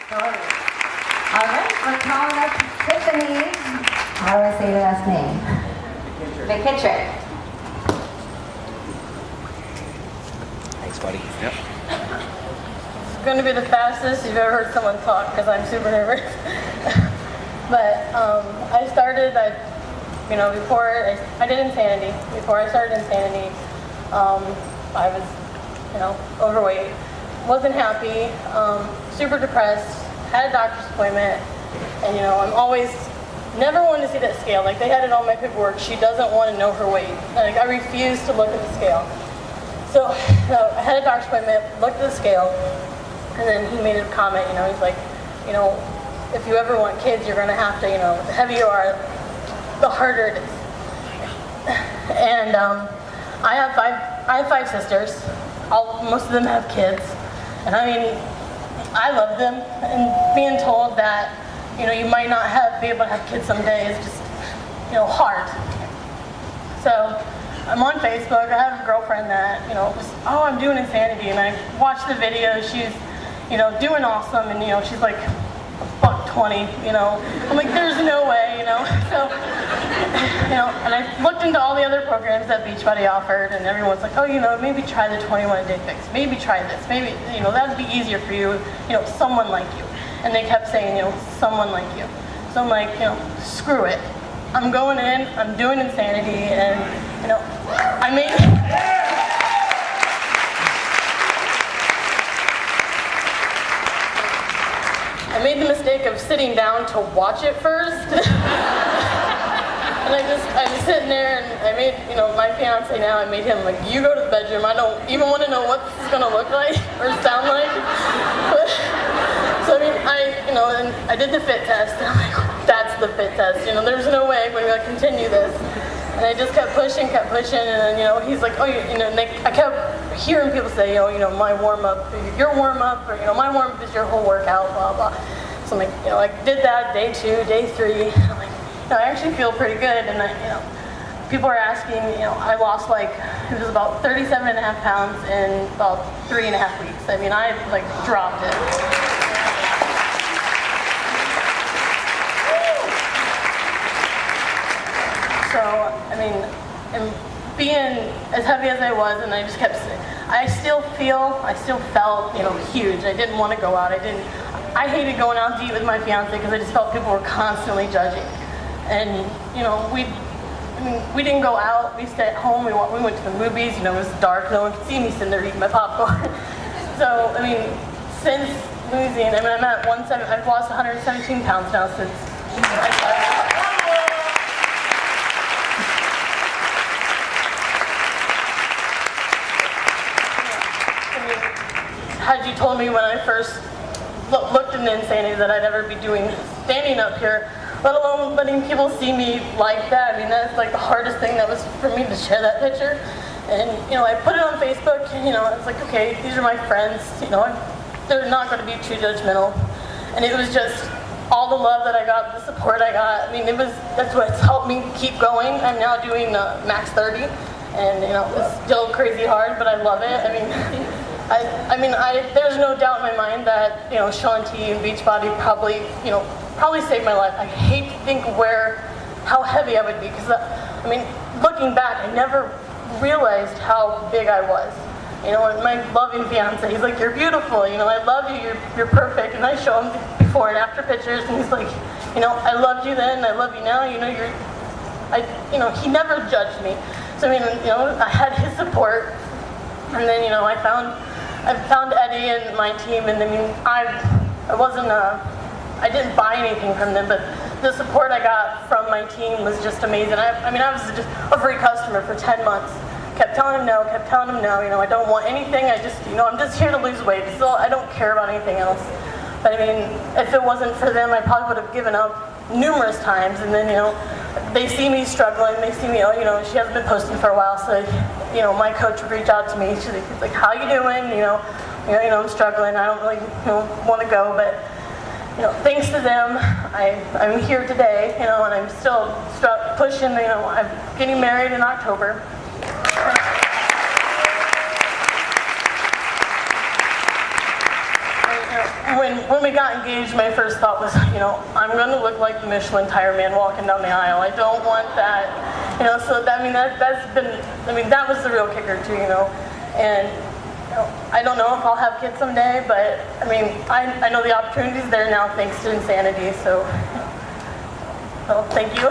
Sorry. All right, we're calling up Tiffany. How do I say your last name? McKitrick. Thanks, buddy. Yep. It's going to be the fastest you've ever heard someone talk because I'm super nervous. But I started, before I did Insanity. Before I started Insanity, I was, overweight, wasn't happy, super depressed, had a doctor's appointment, and I'm always never wanted to see that scale. Like, they had it on my paperwork. She doesn't want to know her weight. Like, I refused to look at the scale. So I had a doctor's appointment, looked at the scale, and then he made a comment. He's like, if you ever want kids, you're going to have to, the heavier you are, the harder it is. And I have five sisters. Most of them have kids, and I love them. And being told that you might not be able to have kids someday is just hard. So I'm on Facebook. I have a girlfriend that I'm doing Insanity, and I watched the video. She's doing awesome, and she's like $120. I'm like, there's no way. So and I looked into all the other programs that Beachbody offered, and everyone's like, oh, maybe try the 21-a-day fix. Maybe try this. Maybe that'd be easier for you. Someone like you. And they kept saying, someone like you. So I'm like, screw it. I'm going in. I'm doing Insanity, and I made the mistake of sitting down to watch it first. And I was sitting there, and I made, my fiance now, I made him like, you go to the bedroom. I don't even want to know what this is going to look like or sound like. But, so and I did the fit test. And I'm like, that's the fit test. There's no way we're going to continue this. And I just kept pushing, and then, he's like, oh, I kept hearing people say, my warm-up, your warm-up, or, my warm-up is your whole workout, blah, blah. So I'm like, I did that day 2, day 3. I'm like, I actually feel pretty good. And people are asking, I lost it was about 37.5 pounds in about 3.5 weeks. I dropped it. So, and being as heavy as I was, and I still felt, huge. I didn't want to go out. I hated going out to eat with my fiance because I just felt people were constantly judging. And, we didn't go out. We stayed at home. We went to the movies. It was dark. No one could see me sitting there eating my popcorn. So, since losing, I'm at I've lost 117 pounds now since I started. Had you told me when I first looked into Insanity that I'd ever be standing up here, let alone letting people see me like that, that's like the hardest thing that was for me to share that picture. And, I put it on Facebook, and, it's like, okay, these are my friends, they're not going to be too judgmental. And it was just all the love that I got, the support I got. That's what's helped me keep going. I'm now doing max 30, and, it's still crazy hard, but I love it. There's no doubt in my mind that, Shaun T and Beachbody probably saved my life. I hate to think how heavy I would be, because, looking back, I never realized how big I was. And my loving fiance, he's like, you're beautiful, I love you, you're perfect. And I show him before and after pictures, and he's like, I loved you then, I love you now, he never judged me. So, I had his support. And then, I found Eddie and my team, and I didn't buy anything from them, but the support I got from my team was just amazing. I was just a free customer for 10 months. Kept telling him no, I don't want anything, I'm just here to lose weight. So I don't care about anything else. But if it wasn't for them, I probably would have given up numerous times. And then, they see me struggling, they see me, she hasn't been posting for a while, so, my coach would reach out to me. She's like, how you doing? I'm struggling, I don't really want to go, but, thanks to them, I'm here today, and I'm still pushing, I'm getting married in October. when we got engaged, my first thought was, I'm going to look like the Michelin tire man walking down the aisle. I don't want that, so that was the real kicker too, and I don't know if I'll have kids someday, but I know the opportunity's there now thanks to Insanity, so thank you.